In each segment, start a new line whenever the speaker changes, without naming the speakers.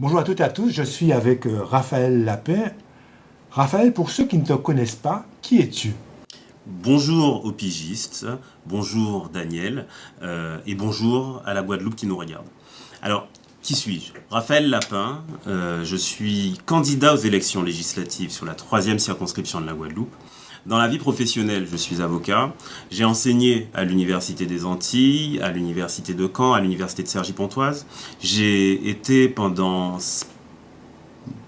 Bonjour à toutes et à tous, je suis avec Raphaël Lapin. Raphaël, pour ceux qui ne te connaissent pas, qui es-tu?
Bonjour aux pigistes, bonjour Daniel, et bonjour à la Guadeloupe qui nous regarde. Alors, qui suis-je? Raphaël Lapin, je suis candidat aux élections législatives sur la troisième circonscription de la Guadeloupe. Dans la vie professionnelle, je suis avocat. J'ai enseigné à l'Université des Antilles, à l'Université de Caen, à l'Université de Cergy-Pontoise. J'ai été pendant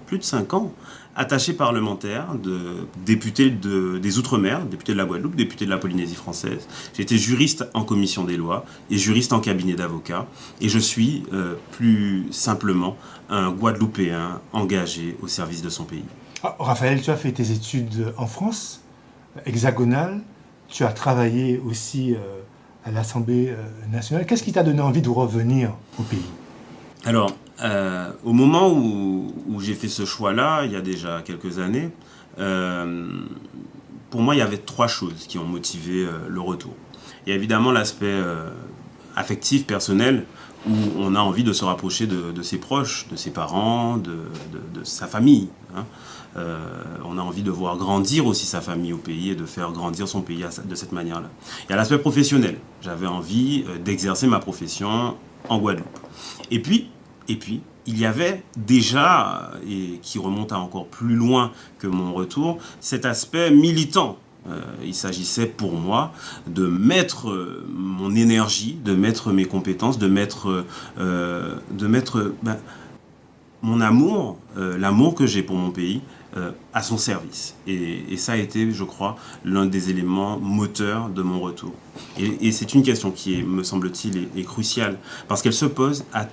plus de 5 ans attaché parlementaire, député des Outre-mer, député de la Guadeloupe, député de la Polynésie française. J'ai été juriste en commission des lois et juriste en cabinet d'avocat. Et je suis plus simplement un Guadeloupéen engagé au service de son pays.
Raphaël, tu as fait tes études en France, hexagonale. Tu as travaillé aussi à l'Assemblée nationale. Qu'est-ce qui t'a donné envie de revenir au pays?
Alors, au moment où j'ai fait ce choix-là, il y a déjà quelques années, euh, pour moi, il y avait trois choses qui ont motivé le retour. Il y a évidemment l'aspect affectif, personnel, où on a envie de se rapprocher de ses proches, de ses parents, de sa famille, hein. On a envie de voir grandir aussi sa famille au pays et de faire grandir son pays de cette manière-là. Il y a l'aspect professionnel. J'avais envie d'exercer ma profession en Guadeloupe. Et puis, il y avait déjà, et qui remonte à encore plus loin que mon retour, cet aspect militant. Il s'agissait pour moi de mettre mon énergie, de mettre mes compétences, de mettre mon amour, l'amour que j'ai pour mon pays, à son service. Et ça a été, je crois, l'un des éléments moteurs de mon retour. Et c'est une question qui, me semble-t-il, est cruciale, parce qu'elle se pose à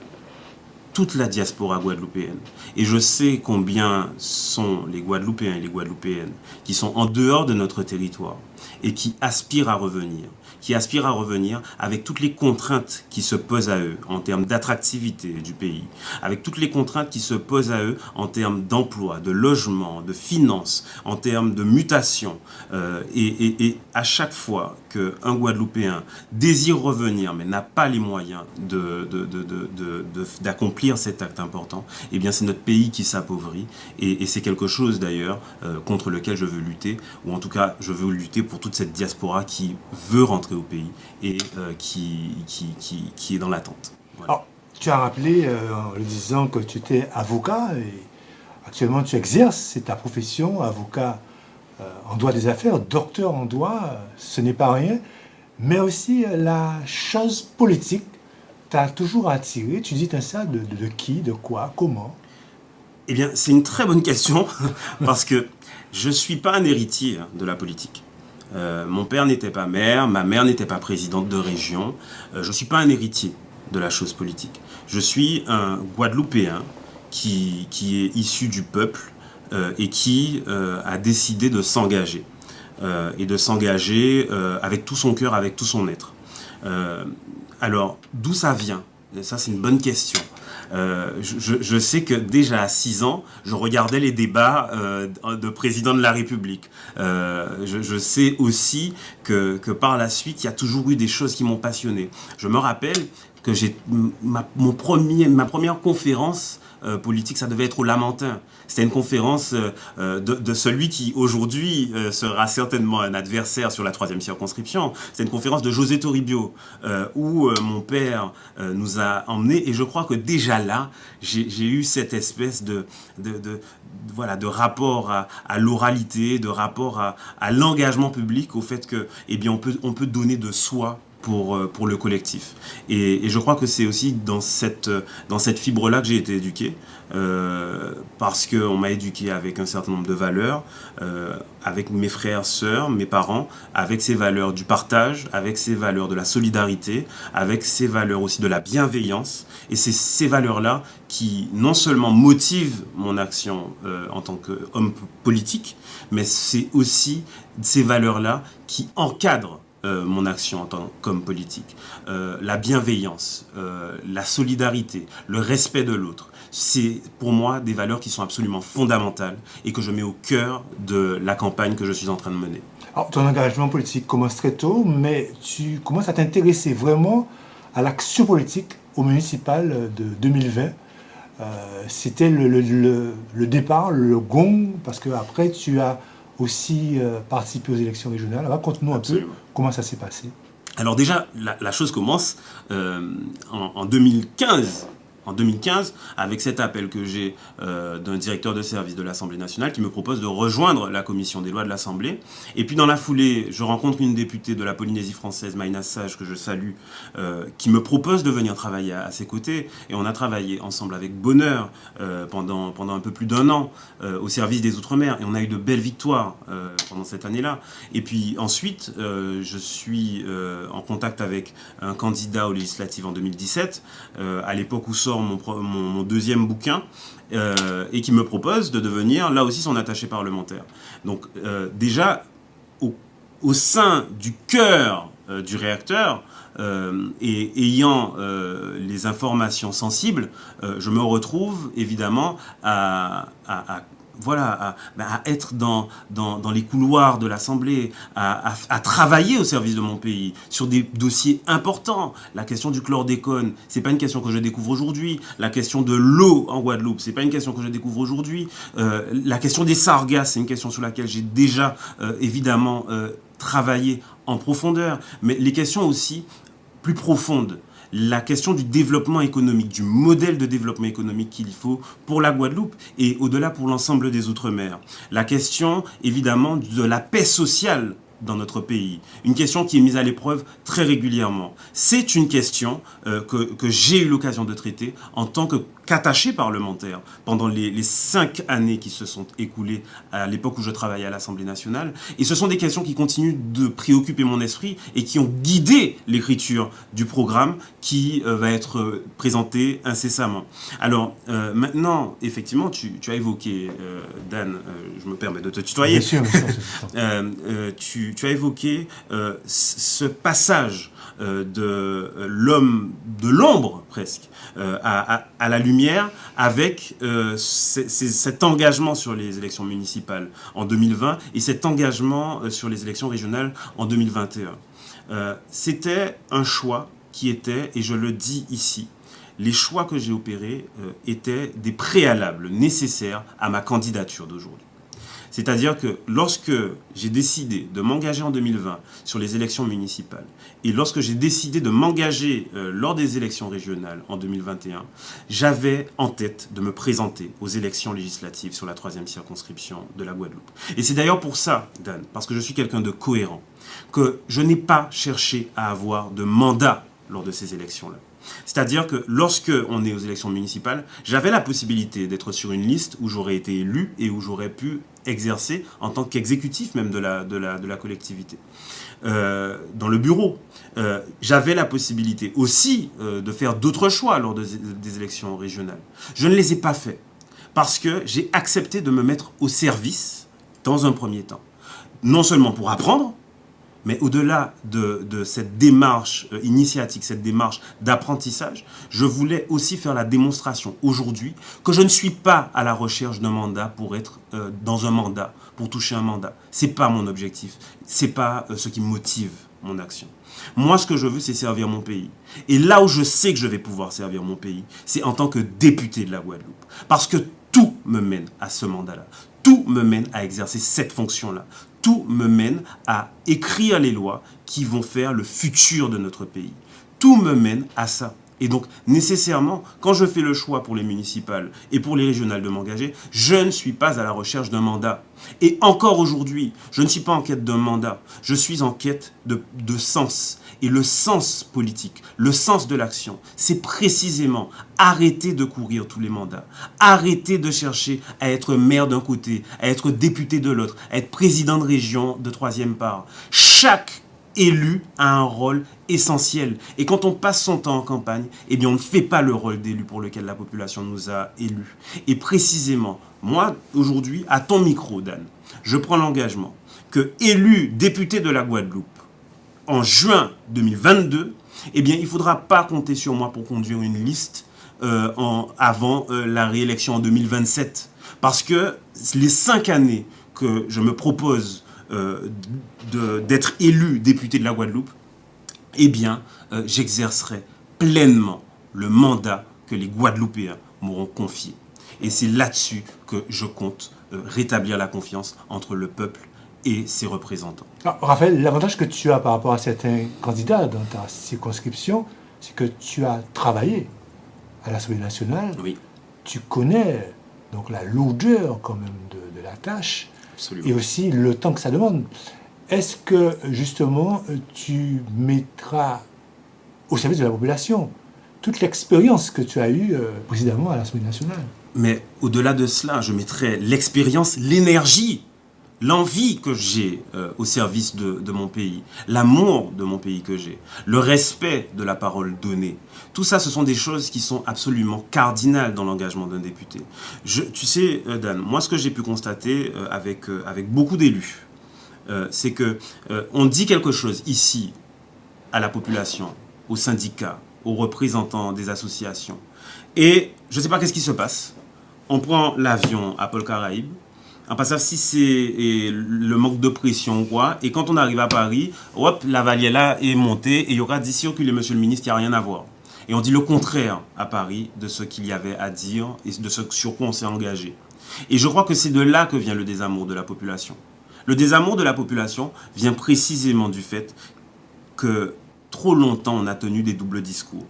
toute la diaspora guadeloupéenne. Et je sais combien sont les Guadeloupéens et les Guadeloupéennes qui sont en dehors de notre territoire et qui aspirent à revenir avec toutes les contraintes qui se posent à eux en termes d'attractivité du pays, avec toutes les contraintes qui se posent à eux en termes d'emploi, de logement, de finances, en termes de mutation. Et à chaque fois qu'un Guadeloupéen désire revenir mais n'a pas les moyens d'accomplir cet acte important, eh bien c'est notre pays qui s'appauvrit. Et c'est quelque chose d'ailleurs contre lequel je veux lutter, ou en tout cas je veux lutter pour toute cette diaspora qui veut rentrer au pays et qui est dans l'attente. Voilà.
Alors, tu as rappelé en le disant que tu étais avocat et actuellement tu exerces, c'est ta profession, avocat en droit des affaires, docteur en droit, ce n'est pas rien, mais aussi la chose politique t'a toujours attiré. Tu dis ça de qui, de quoi, comment?
Eh bien, c'est une très bonne question parce que je ne suis pas un héritier de la politique. Mon père n'était pas maire, ma mère n'était pas présidente de région. Je ne suis pas un héritier de la chose politique. Je suis un Guadeloupéen qui est issu du peuple et qui a décidé de s'engager. Et de s'engager avec tout son cœur, avec tout son être. Alors, d'où ça vient? Et ça, c'est une bonne question. Je sais que déjà à 6 ans, je regardais les débats de président de la République. Je sais aussi que par la suite, il y a toujours eu des choses qui m'ont passionné. Je me rappelle que ma première conférence politique, ça devait être au Lamentin. C'était une conférence de celui qui aujourd'hui sera certainement un adversaire sur la troisième circonscription. C'était une conférence de José Toribio où mon père nous a emmenés, et je crois que déjà là, j'ai eu cette espèce voilà, de rapport à l'oralité, de rapport à l'engagement public, au fait que, eh bien, on peut donner de soi pour le collectif. Et je crois que c'est aussi dans cette fibre-là que j'ai été éduqué, parce qu'on m'a éduqué avec un certain nombre de valeurs, avec mes frères, sœurs, mes parents, avec ces valeurs du partage, avec ces valeurs de la solidarité, avec ces valeurs aussi de la bienveillance. Et c'est ces valeurs-là qui non seulement motivent mon action en tant qu'homme politique, mais c'est aussi ces valeurs-là qui encadrent mon action en tant qu'homme politique. La bienveillance, la solidarité, le respect de l'autre, c'est pour moi des valeurs qui sont absolument fondamentales et que je mets au cœur de la campagne que je suis en train de mener.
Alors, ton engagement politique commence très tôt, mais tu commences à t'intéresser vraiment à l'action politique au municipal de 2020. c'était le départ, le gong, parce qu'après, tu as aussi participé aux élections régionales. Alors, raconte-nous un peu comment ça s'est passé.
Alors déjà, la chose commence en 2015. En 2015, avec cet appel que j'ai d'un directeur de service de l'Assemblée nationale qui me propose de rejoindre la commission des lois de l'Assemblée. Et puis dans la foulée, je rencontre une députée de la Polynésie française, Maïna Sage, que je salue, qui me propose de venir travailler à ses côtés. Et on a travaillé ensemble avec bonheur pendant un peu plus d'1 an au service des Outre-mer. Et on a eu de belles victoires pendant cette année-là. Et puis ensuite, je suis en contact avec un candidat aux législatives en 2017, à l'époque où sort mon deuxième bouquin, et qui me propose de devenir là aussi son attaché parlementaire. Donc déjà, au sein du cœur du réacteur, et ayant les informations sensibles, je me retrouve évidemment à être dans les couloirs de l'Assemblée, à travailler au service de mon pays, sur des dossiers importants. La question du chlordécone, c'est pas une question que je découvre aujourd'hui. La question de l'eau en Guadeloupe, c'est pas une question que je découvre aujourd'hui. La question des sargasses, c'est une question sur laquelle j'ai déjà évidemment travaillé en profondeur. Mais les questions aussi plus profondes, la question du développement économique, du modèle de développement économique qu'il faut pour la Guadeloupe et au-delà pour l'ensemble des Outre-mer. La question, évidemment, de la paix sociale dans notre pays. Une question qui est mise à l'épreuve très régulièrement. C'est une question que j'ai eu l'occasion de traiter en tant qu'attaché parlementaire pendant les 5 années qui se sont écoulées à l'époque où je travaillais à l'Assemblée nationale. Et ce sont des questions qui continuent de préoccuper mon esprit et qui ont guidé l'écriture du programme qui va être présenté incessamment. Alors maintenant, effectivement, tu as évoqué, Dan, je me permets de te tutoyer.
Bien sûr.
Tu as évoqué ce passage de l'homme de l'ombre presque à la lumière avec cet engagement sur les élections municipales en 2020 et cet engagement sur les élections régionales en 2021. C'était un choix qui était, et je le dis ici, les choix que j'ai opérés étaient des préalables nécessaires à ma candidature d'aujourd'hui. C'est-à-dire que lorsque j'ai décidé de m'engager en 2020 sur les élections municipales et lorsque j'ai décidé de m'engager lors des élections régionales en 2021, j'avais en tête de me présenter aux élections législatives sur la 3e circonscription de la Guadeloupe. Et c'est d'ailleurs pour ça, Dan, parce que je suis quelqu'un de cohérent, que je n'ai pas cherché à avoir de mandat lors de ces élections-là. C'est-à-dire que lorsque on est aux élections municipales, j'avais la possibilité d'être sur une liste où j'aurais été élu et où j'aurais pu exercer en tant qu'exécutif même de la collectivité. Dans le bureau, j'avais la possibilité aussi de faire d'autres choix lors des élections régionales. Je ne les ai pas faits parce que j'ai accepté de me mettre au service dans un premier temps. Non seulement pour apprendre, mais au-delà de cette démarche initiatique, cette démarche d'apprentissage, je voulais aussi faire la démonstration aujourd'hui que je ne suis pas à la recherche d'un mandat pour être dans un mandat, pour toucher un mandat. Ce n'est pas mon objectif, ce n'est pas ce qui motive mon action. Moi, ce que je veux, c'est servir mon pays. Et là où je sais que je vais pouvoir servir mon pays, c'est en tant que député de la Guadeloupe. Parce que tout me mène à ce mandat-là. Tout me mène à exercer cette fonction-là. Tout me mène à écrire les lois qui vont faire le futur de notre pays. Tout me mène à ça. Et donc, nécessairement, quand je fais le choix pour les municipales et pour les régionales de m'engager, je ne suis pas à la recherche d'un mandat. Et encore aujourd'hui, je ne suis pas en quête d'un mandat. Je suis en quête de sens. Et le sens politique, le sens de l'action, c'est précisément arrêter de courir tous les mandats. Arrêter de chercher à être maire d'un côté, à être député de l'autre, à être président de région de 3e part. Chaque élu a un rôle essentiel. Et quand on passe son temps en campagne, eh bien on ne fait pas le rôle d'élu pour lequel la population nous a élus. Et précisément, moi, aujourd'hui, à ton micro, Dan, je prends l'engagement que élu député de la Guadeloupe en juin 2022, eh bien il ne faudra pas compter sur moi pour conduire une liste avant la réélection en 2027. Parce que les 5 années que je me propose d'être élu député de la Guadeloupe, eh bien, j'exercerai pleinement le mandat que les Guadeloupéens m'auront confié. Et c'est là-dessus que je compte rétablir la confiance entre le peuple et ses représentants.
Alors, Raphaël, l'avantage que tu as par rapport à certains candidats dans ta circonscription, c'est que tu as travaillé à l'Assemblée nationale.
Oui,
Tu connais donc la lourdeur quand même de la tâche
absolument.
et aussi le temps que ça demande. Est-ce que justement tu mettras au service de la population toute l'expérience que tu as eue précédemment à l'Assemblée nationale?
Mais au-delà de cela, je mettrai l'expérience, l'énergie, l'envie que j'ai au service de mon pays, l'amour de mon pays que j'ai, le respect de la parole donnée. Tout ça, ce sont des choses qui sont absolument cardinales dans l'engagement d'un député. Tu sais, Dan, moi, ce que j'ai pu constater avec beaucoup d'élus, c'est que on dit quelque chose ici à la population, aux syndicats, aux représentants des associations. Et je ne sais pas qu'est-ce qui se passe. On prend l'avion à Pôle Caraïbes, en passant si c'est le manque de pression ou quoi, et quand on arrive à Paris, hop, la valière là est montée et il y aura dit circuler monsieur le ministre, il n'y a rien à voir. Et on dit le contraire à Paris de ce qu'il y avait à dire et de ce sur quoi on s'est engagé. Et je crois que c'est de là que vient le désamour de la population. Le désamour de la population vient précisément du fait que trop longtemps on a tenu des doubles discours.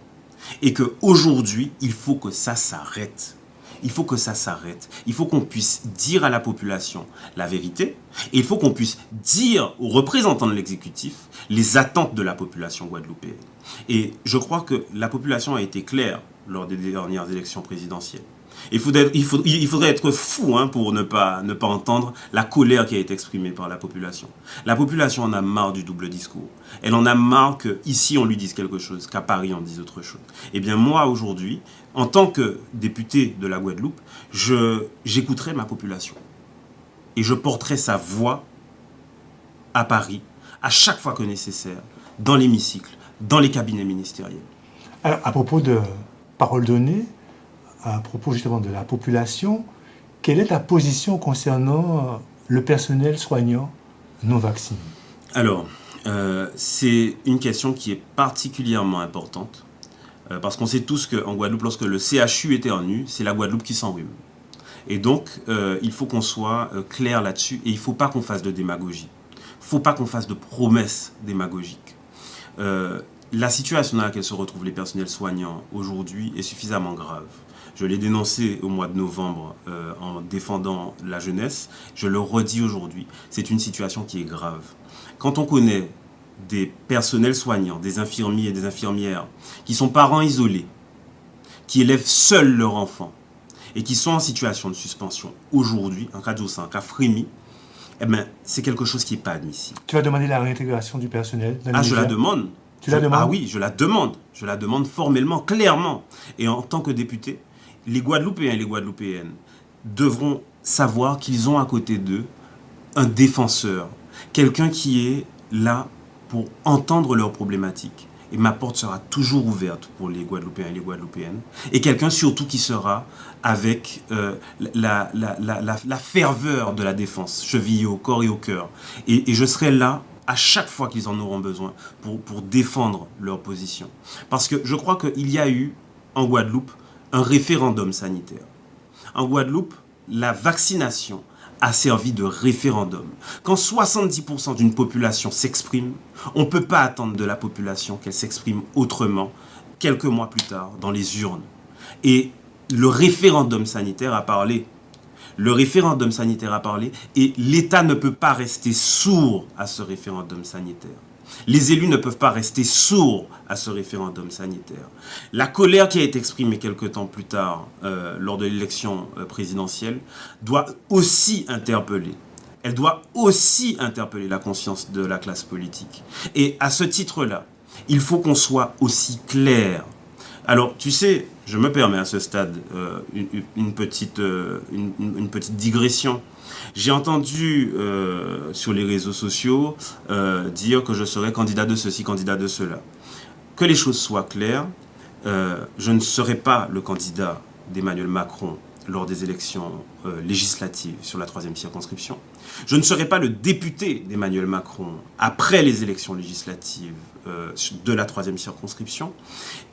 Et qu'aujourd'hui, il faut que ça s'arrête. Il faut que ça s'arrête. Il faut qu'on puisse dire à la population la vérité. Et il faut qu'on puisse dire aux représentants de l'exécutif les attentes de la population guadeloupéenne. Et je crois que la population a été claire lors des dernières élections présidentielles. Il faudrait être fou pour ne pas entendre la colère qui a été exprimée par la population. La population en a marre du double discours. Elle en a marre qu'ici on lui dise quelque chose, qu'à Paris on dise autre chose. Eh bien moi aujourd'hui, en tant que député de la Guadeloupe, j'écouterai ma population. Et je porterai sa voix à Paris, à chaque fois que nécessaire, dans l'hémicycle, dans les cabinets ministériels.
Alors, à propos de paroles données, à propos justement de la population, quelle est ta position concernant le personnel soignant non vacciné?
Alors, c'est une question qui est particulièrement importante, parce qu'on sait tous qu'en Guadeloupe, lorsque le CHU éternue, c'est la Guadeloupe qui s'enrhume. Et donc, il faut qu'on soit clair là-dessus, et il ne faut pas qu'on fasse de démagogie. Il ne faut pas qu'on fasse de promesses démagogiques. La situation dans laquelle se retrouvent les personnels soignants aujourd'hui est suffisamment grave. Je l'ai dénoncé au mois de novembre en défendant la jeunesse. Je le redis aujourd'hui. C'est une situation qui est grave. Quand on connaît des personnels soignants, des infirmiers et des infirmières, qui sont parents isolés, qui élèvent seuls leurs enfants et qui sont en situation de suspension aujourd'hui, en cas de en cas frémi, eh ben, c'est quelque chose qui n'est pas admissible.
Tu vas demander la réintégration du personnel dans les
Ah, je
médias?
la demande.
Tu la demandes?
Ah oui, je la demande. Je la demande formellement, clairement. Et en tant que député, les Guadeloupéens et les Guadeloupéennes devront savoir qu'ils ont à côté d'eux un défenseur, quelqu'un qui est là pour entendre leurs problématiques. Et ma porte sera toujours ouverte pour les Guadeloupéens et les Guadeloupéennes. Et quelqu'un surtout qui sera avec la ferveur de la défense, chevillée au corps et au cœur. Et je serai là à chaque fois qu'ils en auront besoin pour défendre leur position. Parce que je crois qu'il y a eu en Guadeloupe un référendum sanitaire. En Guadeloupe, la vaccination a servi de référendum. Quand 70% d'une population s'exprime, on ne peut pas attendre de la population qu'elle s'exprime autrement quelques mois plus tard dans les urnes. Et le référendum sanitaire a parlé. Le référendum sanitaire a parlé et l'État ne peut pas rester sourd à ce référendum sanitaire. Les élus ne peuvent pas rester sourds à ce référendum sanitaire. La colère qui a été exprimée quelque temps plus tard, lors de l'élection présidentielle, doit aussi interpeller. Elle doit aussi interpeller la conscience de la classe politique. Et à ce titre-là, il faut qu'on soit aussi clair. Alors, tu sais, je me permets à ce stade une petite digression. J'ai entendu sur les réseaux sociaux dire que je serais candidat de ceci, candidat de cela. Que les choses soient claires, je ne serai pas le candidat d'Emmanuel Macron lors des élections législatives sur la 3e circonscription. Je ne serai pas le député d'Emmanuel Macron après les élections législatives de la 3e circonscription.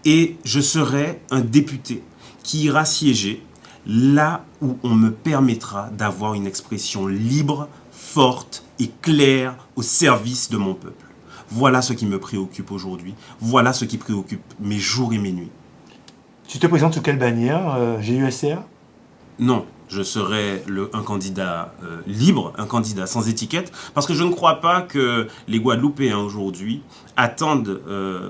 Et je serai un député qui ira siéger là où on me permettra d'avoir une expression libre, forte et claire au service de mon peuple. Voilà ce qui me préoccupe aujourd'hui. Voilà ce qui préoccupe mes jours et mes nuits.
Tu te présentes sous quelle bannière, GUSR?
Non, je serai un candidat libre, un candidat sans étiquette, parce que je ne crois pas que les Guadeloupéens aujourd'hui attendent,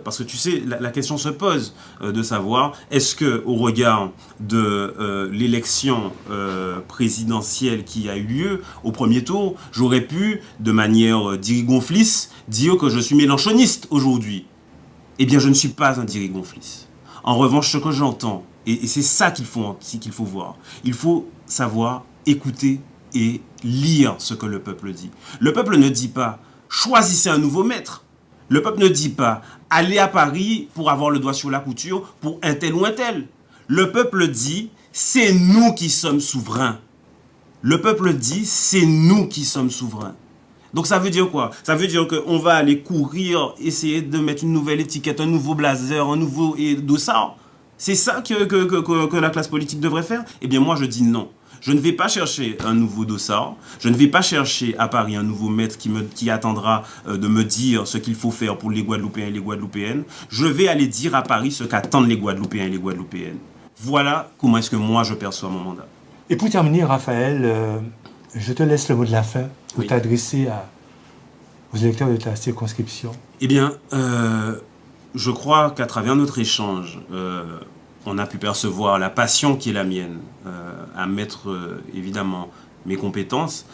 parce que tu sais, la question se pose de savoir, est-ce que au regard de l'élection présidentielle qui a eu lieu au premier tour, j'aurais pu, de manière dirigonflisse, dire que je suis mélenchoniste aujourd'hui? Eh bien, je ne suis pas un dirigonflisse. En revanche, ce que j'entends, et c'est ça qu'il faut voir, il faut savoir écouter et lire ce que le peuple dit. Le peuple ne dit pas « choisissez un nouveau maître ». Le peuple ne dit pas « allez à Paris pour avoir le doigt sur la couture pour un tel ou un tel ». Le peuple dit « c'est nous qui sommes souverains ». Le peuple dit « c'est nous qui sommes souverains ». Donc ça veut dire quoi? Ça veut dire qu'on va aller courir, essayer de mettre une nouvelle étiquette, un nouveau blazer, un nouveau dossard. C'est ça que la classe politique devrait faire? Eh bien moi je dis non. Je ne vais pas chercher un nouveau dossard. Je ne vais pas chercher à Paris un nouveau maître qui attendra de me dire ce qu'il faut faire pour les Guadeloupéens et les Guadeloupéennes. Je vais aller dire à Paris ce qu'attendent les Guadeloupéens et les Guadeloupéennes. Voilà comment est-ce que moi je perçois mon mandat.
Et pour terminer, Raphaël, je te laisse le mot de la fin pour t'adresser aux électeurs de ta circonscription.
Eh bien, je crois qu'à travers notre échange, on a pu percevoir la passion qui est la mienne à mettre évidemment mes compétences.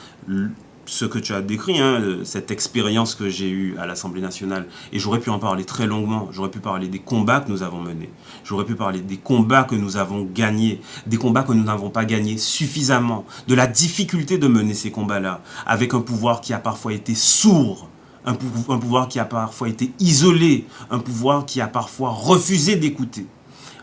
Ce que tu as décrit, cette expérience que j'ai eue à l'Assemblée nationale, et j'aurais pu en parler très longuement, j'aurais pu parler des combats que nous avons menés, j'aurais pu parler des combats que nous avons gagnés, des combats que nous n'avons pas gagnés suffisamment, de la difficulté de mener ces combats-là, avec un pouvoir qui a parfois été sourd, un pouvoir qui a parfois été isolé, un pouvoir qui a parfois refusé d'écouter.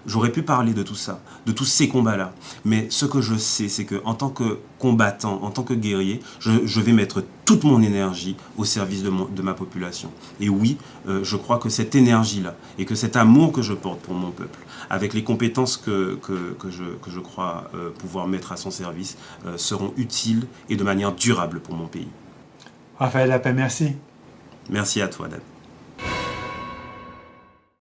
J'aurais pu parler de tout ça, de tous ces combats-là. Mais ce que je sais, c'est qu'en tant que combattant, en tant que guerrier, je vais mettre toute mon énergie au service de ma population. Et oui, je crois que cette énergie-là et que cet amour que je porte pour mon peuple, avec les compétences que je crois pouvoir mettre à son service, seront utiles et de manière durable pour mon pays.
Raphaël Lapin, merci.
Merci à toi, Dan.